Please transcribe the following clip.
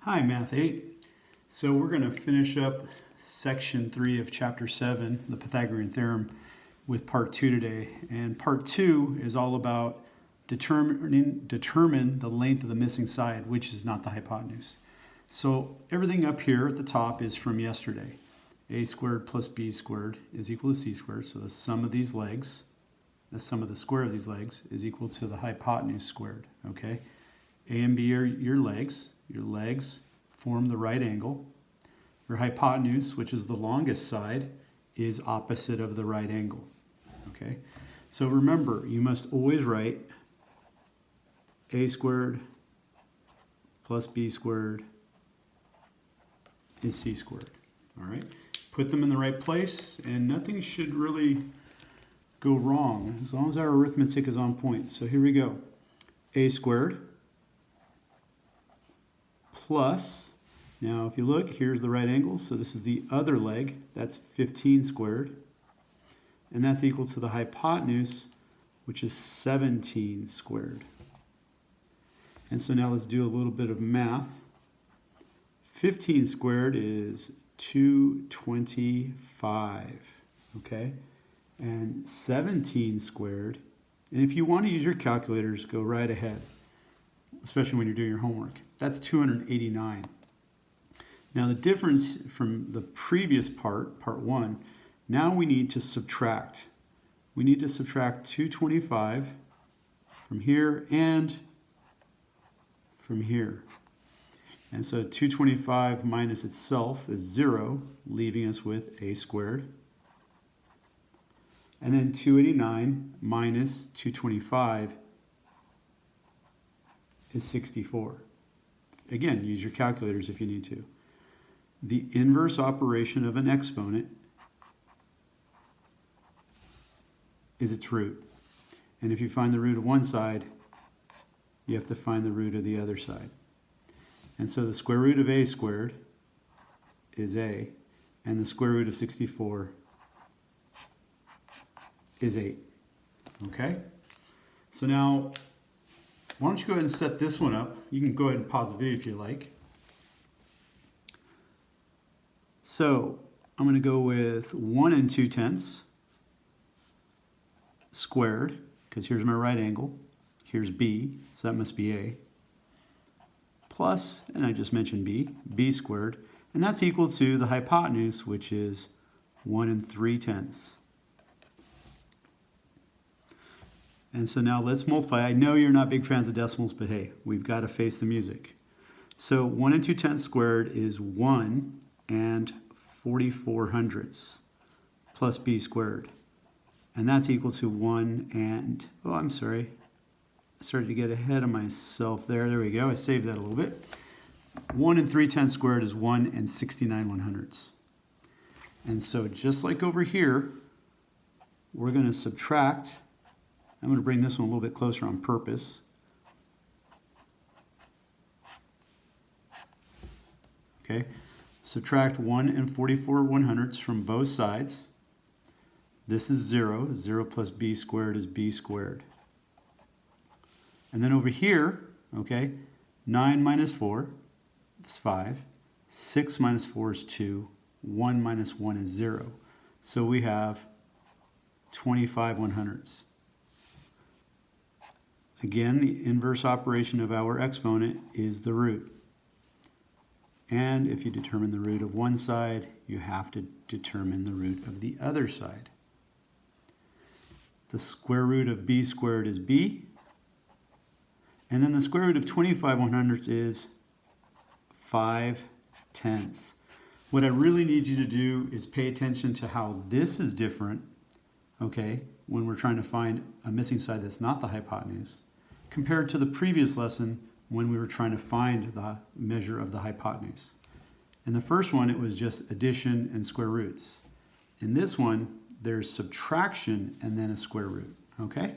Hi, Math 8. So we're going to finish up section 3 of chapter 7, the Pythagorean Theorem, with part 2 today. And part 2 is all about determine the length of the missing side, which is not the hypotenuse. So everything up here at the top is from yesterday. A squared plus b squared is equal to c squared. So the sum of these legs, the sum of the square of these legs is equal to the hypotenuse squared, okay? A and b are your legs. Your legs form the right angle. Your hypotenuse, which is the longest side, is opposite of the right angle. Okay? So remember, you must always write a squared plus b squared is c squared. All right? Put them in the right place, and nothing should really go wrong as long as our arithmetic is on point. So here we go. A squared plus, now if you look, here's the right angle, so this is the other leg, that's 15 squared, and that's equal to the hypotenuse, which is 17 squared. And so now let's do a little bit of math. 15 squared is 225, okay? And 17 squared, and if you want to use your calculators, go right ahead, especially when you're doing your homework. That's 289. Now the difference from the previous part, part 1, now we need to subtract. We need to subtract 225 from here and from here. And so 225 minus itself is 0, leaving us with a squared. And then 289 minus 225 is 64. Again, use your calculators if you need to. The inverse operation of an exponent is its root. And if you find the root of one side, you have to find the root of the other side. And so the square root of a squared is a, and the square root of 64 is 8. Okay? So now, why don't you go ahead and set this one up? You can go ahead and pause the video if you like. So I'm going to go with 1 2/10 squared, because here's my right angle. Here's b, so that must be a. Plus, and I just mentioned b squared, and that's equal to the hypotenuse, which is 1 3/10. And so now let's multiply. I know you're not big fans of decimals, but hey, we've got to face the music. So 1 2/10 squared is 1 4400 plus b squared. And that's equal to 1 and, oh, I'm sorry. I started to get ahead of myself there. There we go. I saved that a little bit. 1 3/10 squared is 1 69/100. And so just like over here, we're going to subtract. I'm going to bring this one a little bit closer on purpose. Okay, subtract 1 44/100 from both sides. This is 0. 0 plus b squared is b squared. And then over here, okay, 9 minus 4 is 5. 6 minus 4 is 2. 1 minus 1 is 0. So we have 25/100. Again, the inverse operation of our exponent is the root. And if you determine the root of one side, you have to determine the root of the other side. The square root of b squared is b. And then the square root of 25/100 is 5/10. What I really need you to do is pay attention to how this is different, okay, when we're trying to find a missing side that's not the hypotenuse, compared to the previous lesson when we were trying to find the measure of the hypotenuse. In the first one, it was just addition and square roots. In this one, there's subtraction and then a square root, okay?